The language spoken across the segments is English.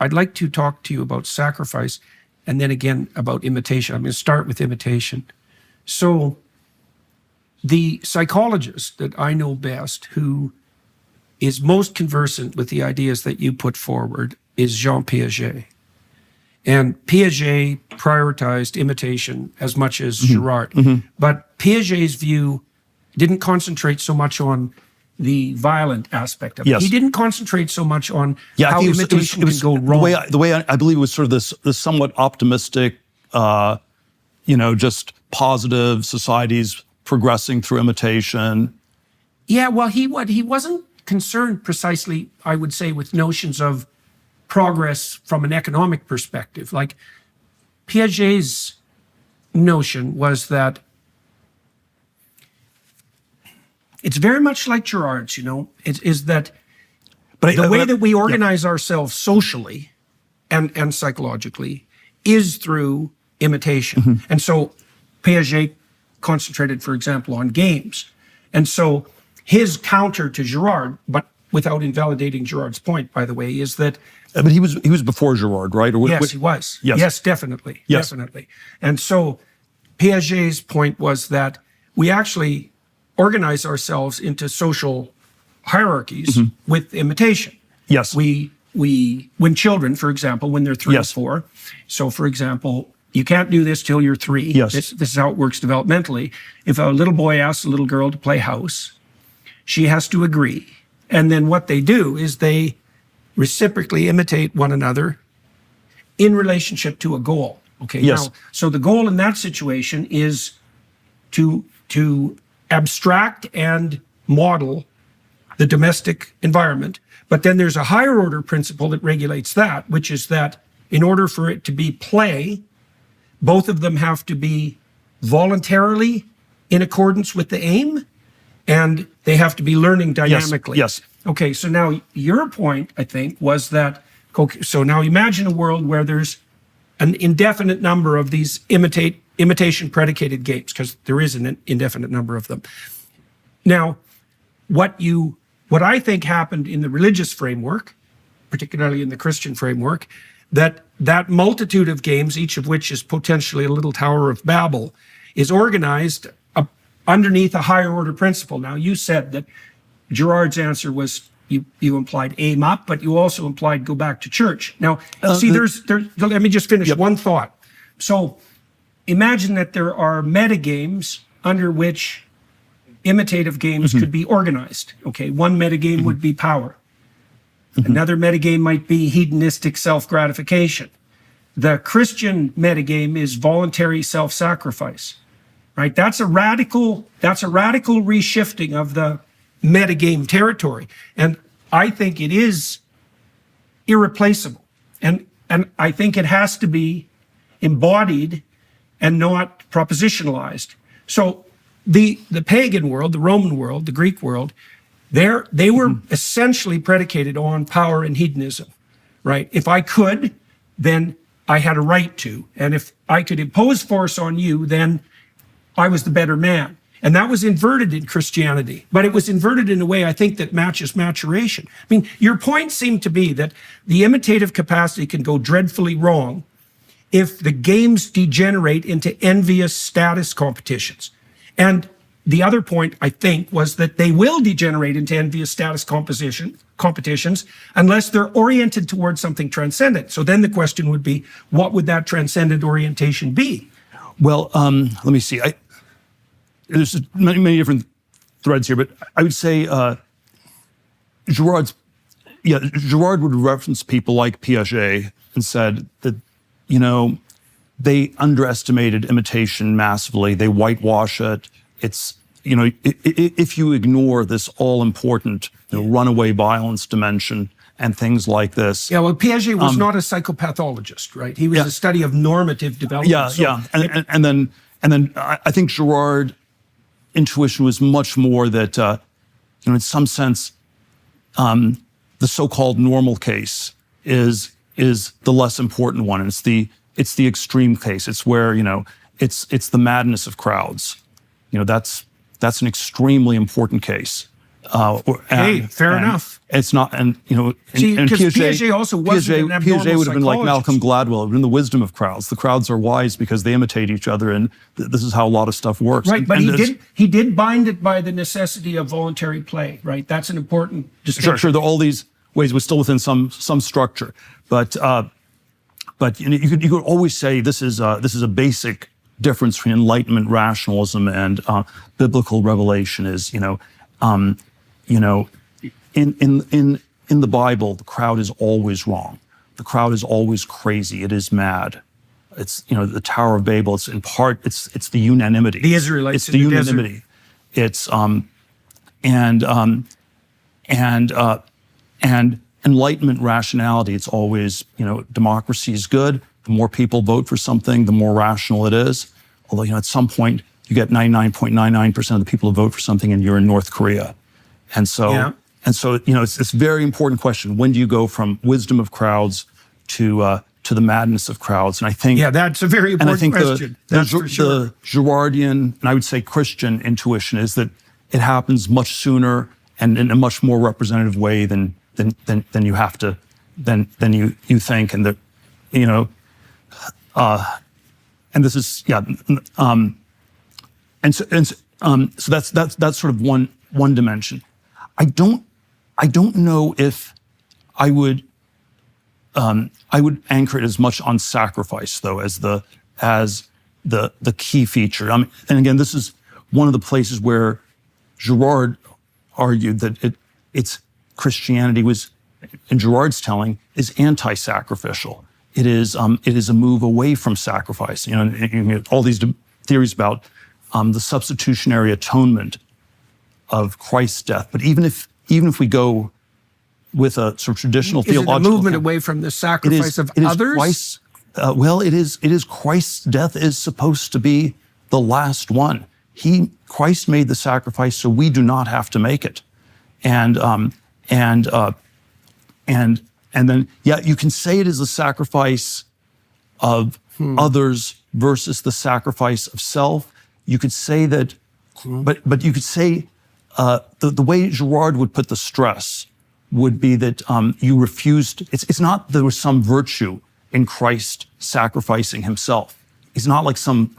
I'd like to talk to you about sacrifice and then again about imitation. I'm going to start with imitation. So the psychologist that I know best, who is most conversant with the ideas that you put forward, is Jean Piaget. And Piaget prioritized imitation as much as Girard. But Piaget's view didn't concentrate so much on the violent aspect of it. He didn't concentrate so much on how imitation can go wrong. The way I believe it was sort of this somewhat optimistic, just positive societies progressing through imitation. Yeah, well, he wasn't concerned precisely, I would say, with notions of progress from an economic perspective. Like Piaget's notion was that it's very much like Girard's, is that the way that we organize ourselves socially and psychologically is through imitation. And so Piaget concentrated, for example, on games. And so his counter to Girard, but without invalidating Girard's point, by the way, is that... But he was before Girard, right? Yes, he was. Yes, definitely. Yes. Definitely. And so Piaget's point was that we actually organize ourselves into social hierarchies with imitation. Yes. When children, for example, when they're 3 or 4, so for example, you can't do this till you're 3. Yes. This is how it works developmentally. If a little boy asks a little girl to play house, she has to agree. And then what they do is they reciprocally imitate one another in relationship to a goal. Okay. Yes. Now, so the goal in that situation is to abstract and model the domestic environment. But then there's a higher order principle that regulates that, which is that in order for it to be play, both of them have to be voluntarily in accordance with the aim, and they have to be learning dynamically. Yes. Okay, so now your point, I think, was that, okay, so now imagine a world where there's an indefinite number of these imitation predicated games, because there is an indefinite number of them. Now, what I think happened in the religious framework, particularly in the Christian framework, that multitude of games, each of which is potentially a little Tower of Babel, is organized underneath a higher order principle. Now, you said that Girard's answer was you implied aim up, but you also implied go back to church. Now, let me just finish one thought. So imagine that there are metagames under which imitative games could be organized. Okay, one metagame would be power. Another metagame might be hedonistic self-gratification. The Christian metagame is voluntary self-sacrifice, right? That's a radical reshifting of the metagame territory. And I think it is irreplaceable. And I think it has to be embodied and not propositionalized. So the pagan world, the Roman world, the Greek world, they were essentially predicated on power and hedonism, right? If I could, then I had a right to. And if I could impose force on you, then I was the better man. And that was inverted in Christianity. But it was inverted in a way, I think, that matches maturation. I mean, your point seemed to be that the imitative capacity can go dreadfully wrong if the games degenerate into envious status competitions. And the other point, I think, was that they will degenerate into envious status competitions unless they're oriented towards something transcendent. So then the question would be, what would that transcendent orientation be? Well, let me see. There's many different threads here, but I would say Girard would reference people like Piaget and said that, they underestimated imitation massively. They whitewash it. It's, if you ignore this all-important runaway violence dimension and things like this. Yeah, well, Piaget was not a psychopathologist, right? He was a study of normative development. And then I think Girard's intuition was much more that, in some sense, the so-called normal case is the less important one. And it's the extreme case. It's where, it's the madness of crowds. That's an extremely important case. Fair enough. It's not, and See, and 'cause Piaget also wasn't an abnormal Piaget would have been like psychologist. Malcolm Gladwell, it would have been the wisdom of crowds. The crowds are wise because they imitate each other, and this is how a lot of stuff works. Right, but And he did bind it by the necessity of voluntary play, right? That's an important distinction. Sure. There are all these ways, we're still within some structure, but you could always say this is a basic difference between Enlightenment rationalism and biblical revelation. Is in the Bible, the crowd is always wrong. The crowd is always crazy. It is mad. It's the Tower of Babel. It's in part it's the unanimity. The Israelites. It's the unanimity. It's and Enlightenment rationality. It's always democracy is good. The more people vote for something, the more rational it is. Although at some point you get 99.99% of the people who vote for something, and you're in North Korea, and so it's this very important question: when do you go from wisdom of crowds to the madness of crowds? And I think that's a very important question. That's for sure. The Girardian, and I would say Christian intuition is that it happens much sooner and in a much more representative way than you have to than you think, and and this is so that's sort of one dimension. I don't know if I would anchor it as much on sacrifice though as the key feature. And again, this is one of the places where Girard argued that it's Christianity was, in Girard's telling, is anti-sacrificial. It is a move away from sacrifice. All these theories about the substitutionary atonement of Christ's death. But even if we go with a sort of traditional theological, is it a movement away from the sacrifice of others? It is Christ's death is supposed to be the last one. Christ made the sacrifice, so we do not have to make it. And then you can say it is the sacrifice of others versus the sacrifice of self. You could say that, but you could say the way Girard would put the stress would be that you refused. It's not there was some virtue in Christ sacrificing himself. He's not like some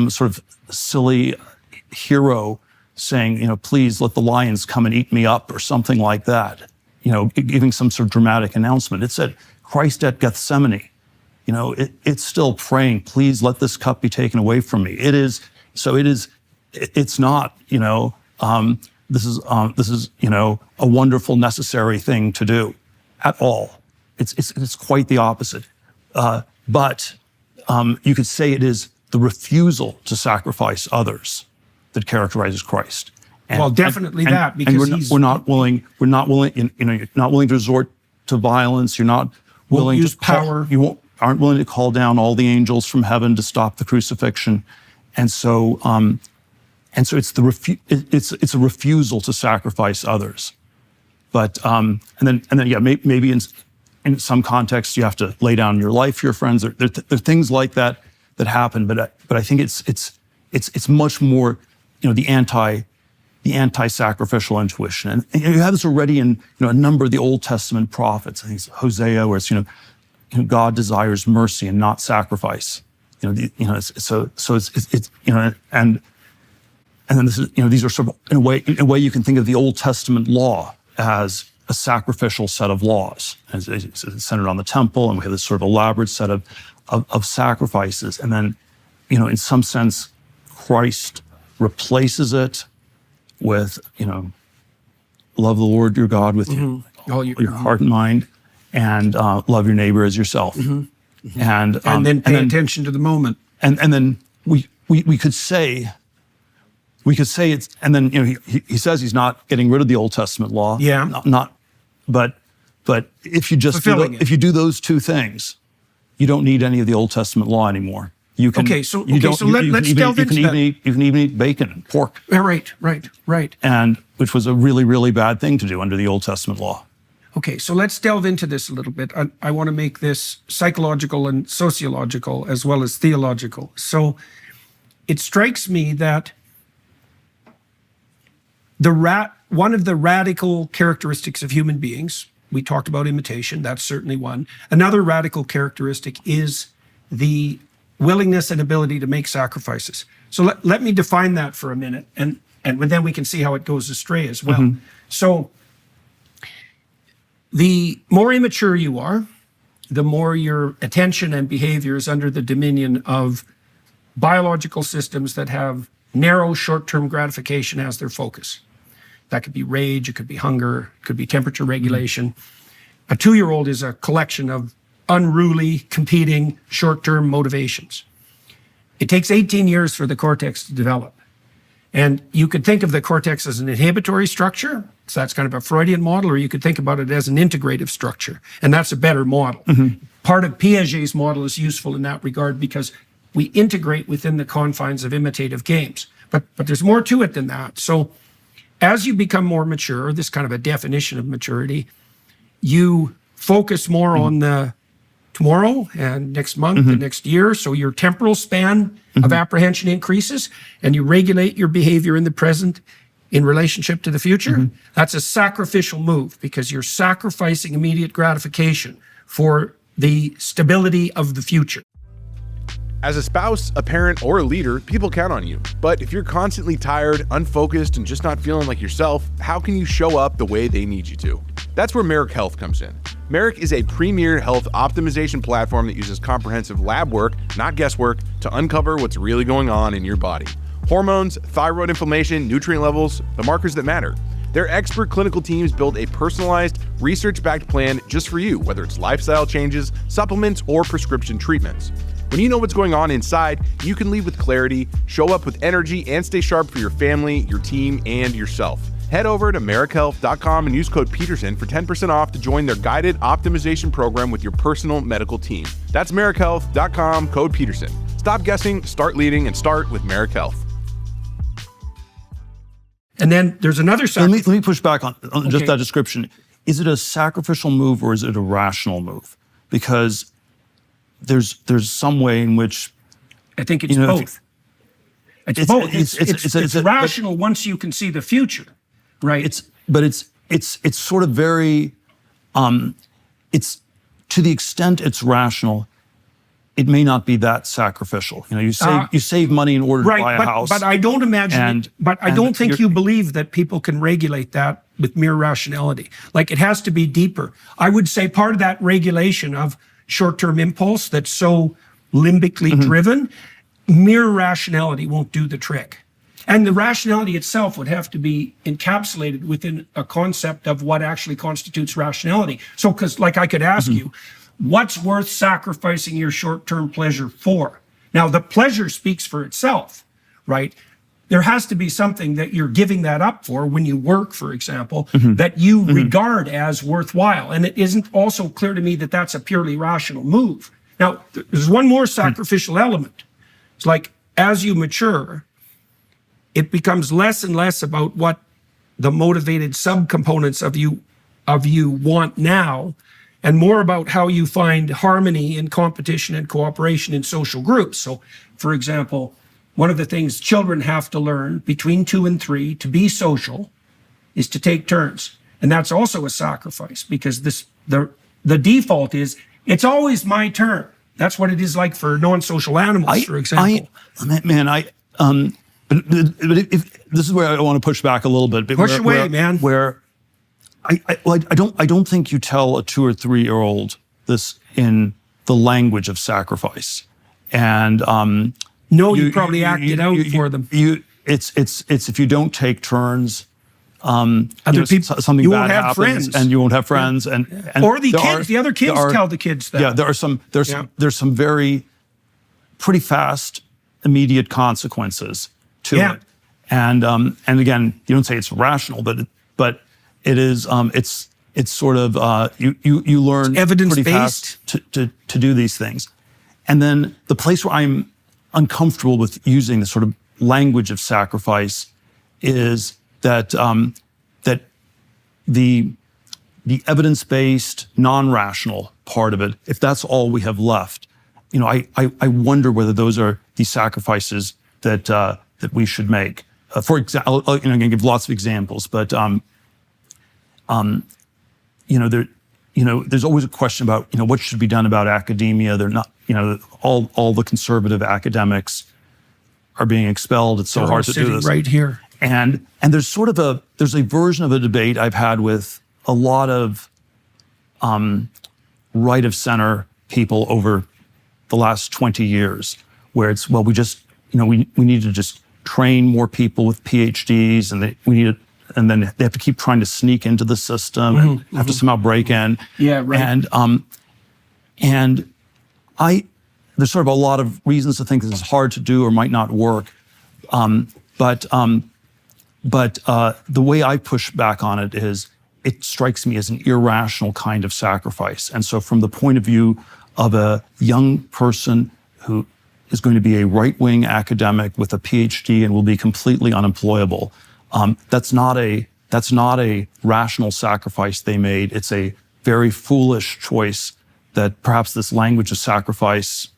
sort of silly hero saying, please let the lions come and eat me up or something like that. Giving some sort of dramatic announcement. It said Christ at Gethsemane. It's still praying, please let this cup be taken away from me. It's not, this is a wonderful, necessary thing to do at all. It's quite the opposite. But you could say it is the refusal to sacrifice others that characterizes Christ. Definitely that, because we're not willing. You're not willing to resort to violence. You're not willing use to call, power. You aren't willing to call down all the angels from heaven to stop the crucifixion, and so it's a refusal to sacrifice others. But maybe in some contexts you have to lay down your life for your friends. There are things like that happen. But I think it's much more the anti-sacrificial intuition, and you have this already in a number of the Old Testament prophets. I think it's Hosea, where it's God desires mercy and not sacrifice. And then this is these are sort of in a way you can think of the Old Testament law as a sacrificial set of laws. It's centered on the temple, and we have this sort of elaborate set of sacrifices, and then in some sense Christ replaces it with, love the Lord your God with your heart and mind, and love your neighbor as yourself. And then pay attention to the moment. And then we could say it's, and then he says he's not getting rid of the Old Testament law. Yeah. But if you just if you do those two things, you don't need any of the Old Testament law anymore. You can, let's delve into that. You can even eat bacon and pork. Right. And which was a really, really bad thing to do under the Old Testament law. Okay, so let's delve into this a little bit. I want to make this psychological and sociological as well as theological. So it strikes me that one of the radical characteristics of human beings, we talked about imitation, that's certainly one. Another radical characteristic is the willingness and ability to make sacrifices. So let me define that for a minute, and then we can see how it goes astray as well. So the more immature you are, the more your attention and behavior is under the dominion of biological systems that have narrow short-term gratification as their focus. That could be rage, it could be hunger, it could be temperature regulation. A 2-year-old is a collection of unruly, competing, short-term motivations. It takes 18 years for the cortex to develop. And you could think of the cortex as an inhibitory structure, so that's kind of a Freudian model, or you could think about it as an integrative structure, and that's a better model. Part of Piaget's model is useful in that regard because we integrate within the confines of imitative games. But there's more to it than that. So as you become more mature, this kind of a definition of maturity, you focus more on the tomorrow and next month and next year. So your temporal span of apprehension increases, and you regulate your behavior in the present in relationship to the future. That's a sacrificial move because you're sacrificing immediate gratification for the stability of the future. As a spouse, a parent, or a leader, people count on you. But if you're constantly tired, unfocused, and just not feeling like yourself, how can you show up the way they need you to? That's where Merrick Health comes in. Merrick is a premier health optimization platform that uses comprehensive lab work, not guesswork, to uncover what's really going on in your body. Hormones, thyroid inflammation, nutrient levels, the markers that matter. Their expert clinical teams build a personalized, research-backed plan just for you, whether it's lifestyle changes, supplements, or prescription treatments. When you know what's going on inside, you can lead with clarity, show up with energy, and stay sharp for your family, your team, and yourself. Head over to merrickhealth.com and use code Peterson for 10% off to join their guided optimization program with your personal medical team. That's merrickhealth.com, code Peterson. Stop guessing, start leading, and start with Merrick Health. And then there's another side. Let me push back on just that description. Is it a sacrificial move or is it a rational move? Because there's some way in which I think it's both. It's both. It's rational once you can see the future, right? It's sort of very it's to the extent it's rational, it may not be that sacrificial. You know, you save money in order to buy a house. But I don't imagine. I don't think you believe that people can regulate that with mere rationality. Like it has to be deeper. I would say part of that regulation of short-term impulse that's so limbically driven, mere rationality won't do the trick. And the rationality itself would have to be encapsulated within a concept of what actually constitutes rationality. So, because like I could ask you, what's worth sacrificing your short-term pleasure for? Now, the pleasure speaks for itself, right? There has to be something that you're giving that up for when you work, for example, that you regard as worthwhile. And it isn't also clear to me that that's a purely rational move. Now, there's one more sacrificial element. It's like, as you mature, it becomes less and less about what the motivated subcomponents of you want now, and more about how you find harmony in competition and cooperation in social groups. So, for example, one of the things children have to learn between 2 and 3 to be social is to take turns. And that's also a sacrifice because the default is, it's always my turn. That's what it is like for non-social animals, for example. But if, this is where I want to push back a little bit. Push away, man. Where I don't think you tell a 2 or 3-year-old this in the language of sacrifice, and no, you probably act it out for them. It's if you don't take turns, other people, something you bad won't have happens, friends, and you won't have friends, and or the other kids tell the kids that. Yeah, there's some very pretty fast, immediate consequences to it, and again, you don't say it's rational, but it is. It's sort of you learn pretty fast to do these things, and then the place where I'm uncomfortable with using the sort of language of sacrifice is that that the evidence-based, non-rational part of it, if that's all we have left, I wonder whether those are the sacrifices that we should make. for example, I'm going to give lots of examples, but there's always a question about what should be done about academia. They're not, all the conservative academics are being expelled. It's so hard to do this. Right here. And there's a version of a debate I've had with a lot of right of center people over the last 20 years, where it's, well, we just, we need to just train more people with PhDs, and and then they have to keep trying to sneak into the system and have to somehow break in. Yeah, right. And there's sort of a lot of reasons to think this is hard to do or might not work. But the way I push back on it is, it strikes me as an irrational kind of sacrifice. And so from the point of view of a young person who is going to be a right-wing academic with a PhD and will be completely unemployable, that's not a rational sacrifice they made. It's a very foolish choice that perhaps this language of sacrifice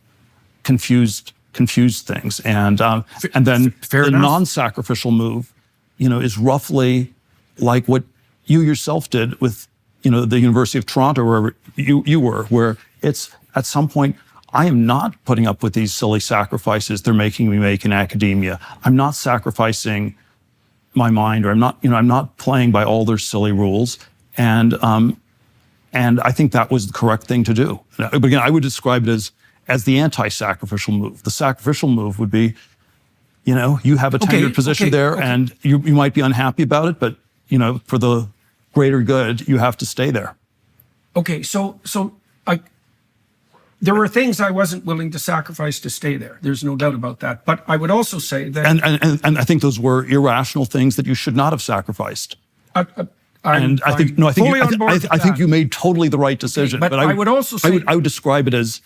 confused things. And then Fair the enough. non-sacrificial move, is roughly like what you yourself did with, the University of Toronto, wherever you were, where it's at some point, I am not putting up with these silly sacrifices they're making me make in academia. I'm not sacrificing my mind, or I'm not playing by all their silly rules. And I think that was the correct thing to do. But again, I would describe it as the anti-sacrificial move. The sacrificial move would be, you have a tenured position there, and you might be unhappy about it, but for the greater good, you have to stay there. Okay, so there were things I wasn't willing to sacrifice to stay there. There's no doubt about that. But I would also say that, and I think those were irrational things that you should not have sacrificed. I think you made totally the right decision. Okay, but I would also say, I would describe it as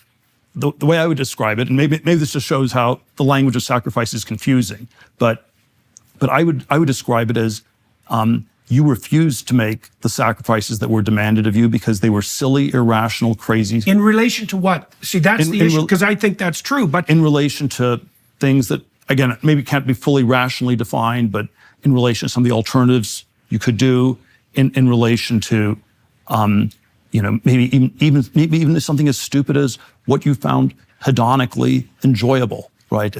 the way I would describe it, and maybe this just shows how the language of sacrifice is confusing. But I would describe it as you refused to make the sacrifices that were demanded of you because they were silly, irrational, crazy. In relation to what? See, that's the issue, because I think that's true. But in relation to things that, again, maybe can't be fully rationally defined, but in relation to some of the alternatives you could do, in relation to, maybe even something as stupid as what you found hedonically enjoyable, right?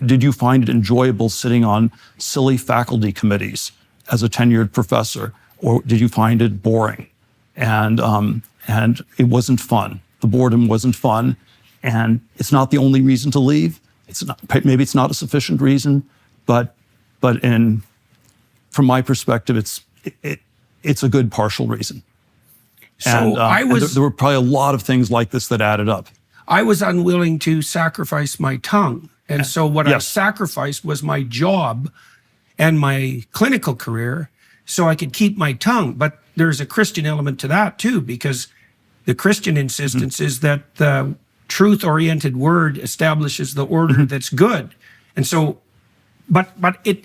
Did you find it enjoyable sitting on silly faculty committees as a tenured professor, or did you find it boring? And it wasn't fun. The boredom wasn't fun, and it's not the only reason to leave. Maybe it's not a sufficient reason, but from my perspective, it's a good partial reason. so There were probably a lot of things like this that added up. I was unwilling to sacrifice my tongue. And so what I sacrificed was my job and my clinical career so I could keep my tongue. But there's a Christian element to that too, because the Christian insistence is that the truth-oriented word establishes the order that's good. And so, but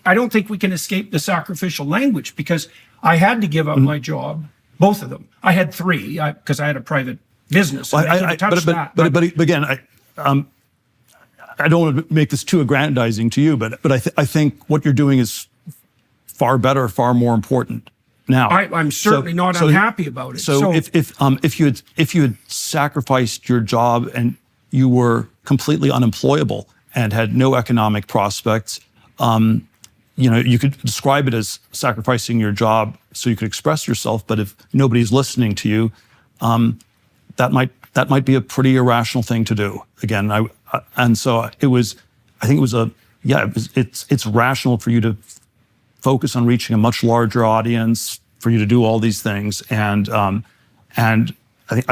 I don't think we can escape the sacrificial language, because I had to give up my job, both of them. I had three, because I had a private business. And I couldn't touch that. But again, I don't want to make this too aggrandizing to you, but I think what you're doing is far better, far more important now. I'm certainly not unhappy about it. So if you had sacrificed your job and you were completely unemployable and had no economic prospects, you could describe it as sacrificing your job so you could express yourself. But if nobody's listening to you, that might be a pretty irrational thing to do. Again, it's rational for you to focus on reaching a much larger audience, for you to do all these things, and I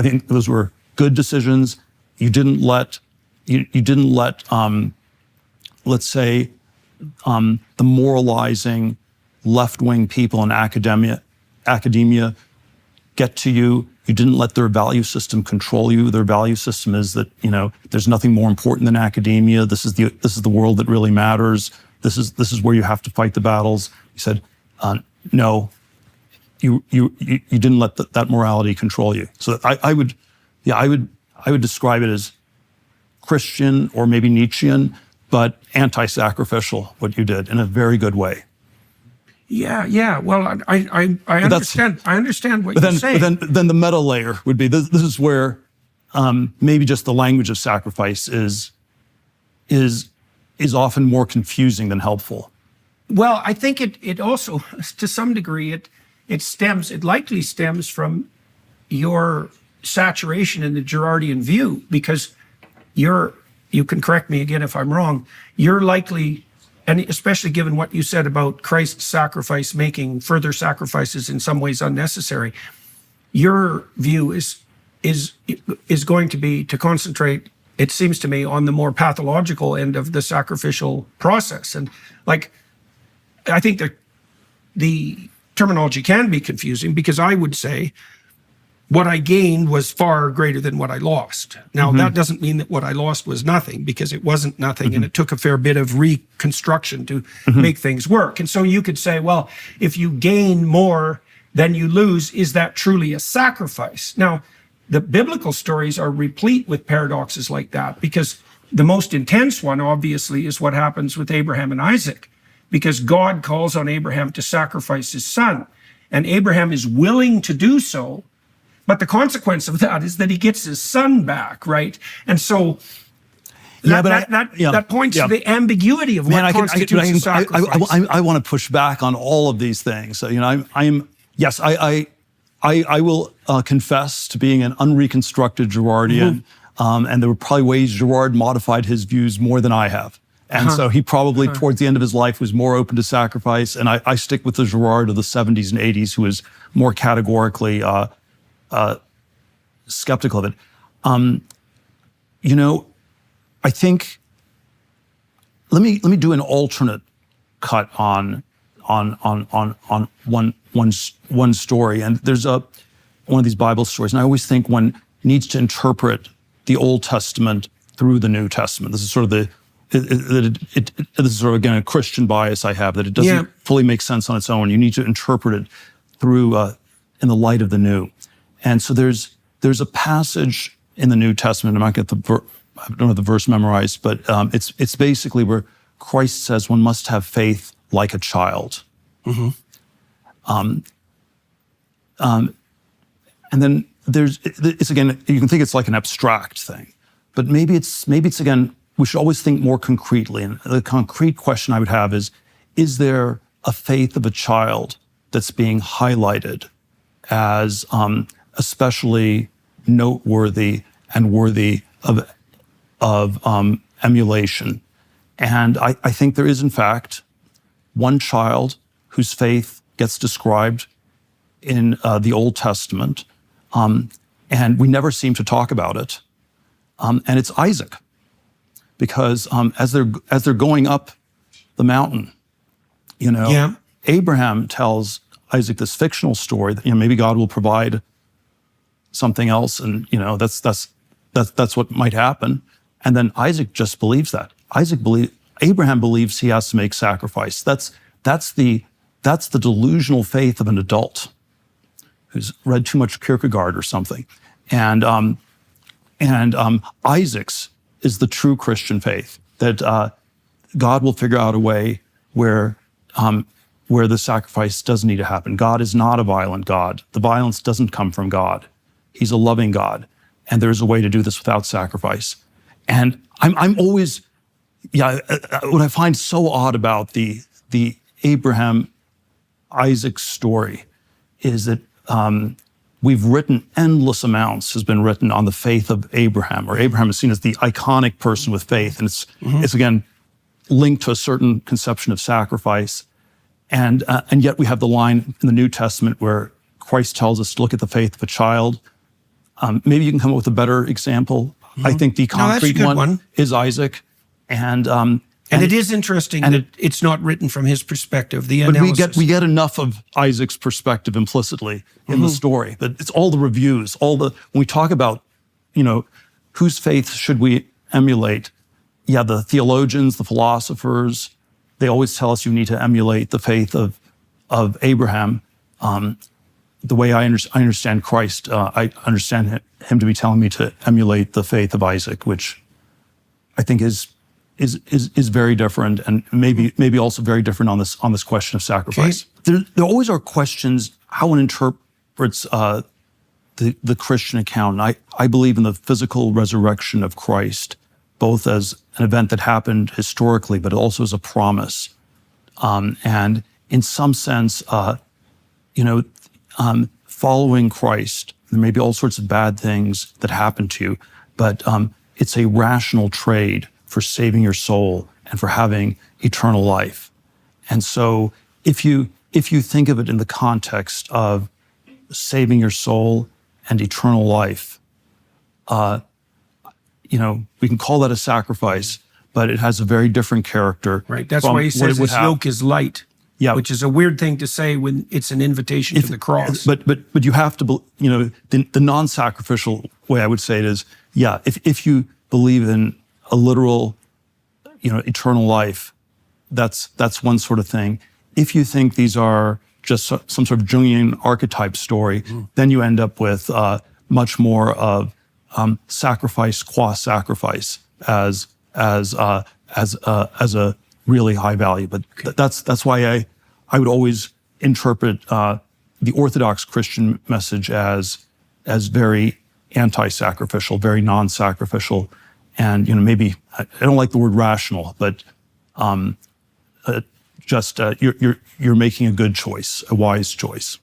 think those were good decisions. You didn't let let's say the moralizing left-wing people in academia get to you. You didn't let their value system control you. Their value system is that, there's nothing more important than academia. This is the world that really matters. This is where you have to fight the battles. You said, no, you didn't let that morality control you. So I would describe it as Christian or maybe Nietzschean, but anti-sacrificial, what you did, in a very good way. Yeah. Well, I understand. I understand what you're saying. But then the meta layer would be this is where maybe just the language of sacrifice is often more confusing than helpful. Well, I think it also, to some degree, it likely stems from your saturation in the Girardian view, because you can correct me again if I'm wrong, you're likely, and especially given what you said about Christ's sacrifice making further sacrifices in some ways unnecessary, your view is going to be to concentrate, it seems to me, on the more pathological end of the sacrificial process. And like, I think that the terminology can be confusing, because I would say what I gained was far greater than what I lost. Now, that doesn't mean that what I lost was nothing, because it wasn't nothing, and it took a fair bit of reconstruction to make things work. And so you could say, well, if you gain more than you lose, is that truly a sacrifice? Now, the biblical stories are replete with paradoxes like that, because the most intense one, obviously, is what happens with Abraham and Isaac, because God calls on Abraham to sacrifice his son, and Abraham is willing to do so. But the consequence of that is that he gets his son back, right? And so that points to the ambiguity of what constitutes a sacrifice. I want to push back on all of these things. So, I will confess to being an unreconstructed Girardian, and there were probably ways Girard modified his views more than I have. And so he probably, towards the end of his life, was more open to sacrifice. And I stick with the Girard of the 70s and 80s, who was more categorically skeptical of it. I think, let me do an alternate cut on one story. And there's one of these Bible stories, and I always think one needs to interpret the Old Testament through the New Testament. This is sort of this is sort of, again, a Christian bias I have, that it doesn't fully make sense on its own. You need to interpret it through in the light of the New. And so there's a passage in the New Testament. I'm not going to I don't have the verse memorized, but it's basically where Christ says one must have faith like a child. And then it's again, you can think it's like an abstract thing, but maybe it's again, we should always think more concretely. And the concrete question I would have is there a faith of a child that's being highlighted as especially noteworthy and worthy of emulation? And I think there is, in fact, one child whose faith gets described in the Old Testament, and we never seem to talk about it. And it's Isaac, because as they're going up the mountain, Abraham tells Isaac this fictional story that maybe God will provide something else, and that's what might happen. And then Isaac just believes that. Abraham believes he has to make sacrifice. That's the delusional faith of an adult who's read too much Kierkegaard or something. And Isaac's is the true Christian faith, that God will figure out a way where the sacrifice doesn't need to happen. God is not a violent God. The violence doesn't come from God. He's a loving God, and there's a way to do this without sacrifice. And I'm always, what I find so odd about the Abraham Isaac story is that we've written endless amounts has been written on the faith of Abraham, or Abraham is seen as the iconic person with faith, and it's again linked to a certain conception of sacrifice, and yet we have the line in the New Testament where Christ tells us to look at the faith of a child. Maybe you can come up with a better example. I think the concrete one is Isaac, and it is interesting that it's not written from his perspective. But we get enough of Isaac's perspective implicitly in the story. But it's all the reviews, when we talk about, whose faith should we emulate? Yeah, the theologians, the philosophers, they always tell us you need to emulate the faith of Abraham. The way I understand Christ, I understand him to be telling me to emulate the faith of Isaac, which I think is is very different, and maybe also very different on this question of sacrifice. Okay. There always are questions how one interprets the Christian account. And I believe in the physical resurrection of Christ, both as an event that happened historically, but also as a promise. And in some sense, following Christ, there may be all sorts of bad things that happen to you, but it's a rational trade for saving your soul and for having eternal life. And so if you think of it in the context of saving your soul and eternal life, we can call that a sacrifice, but it has a very different character. Right. That's why he says his yoke is light. Yeah. Which is a weird thing to say when it's an invitation to the cross. But you have to, the non-sacrificial way I would say it is, if you believe in a literal, eternal life, that's one sort of thing. If you think these are just some sort of Jungian archetype story, then you end up with much more of sacrifice qua sacrifice as a really high value. But that's why I would always interpret the Orthodox Christian message as very anti-sacrificial, very non-sacrificial, and maybe I don't like the word rational, but you're making a good choice, a wise choice.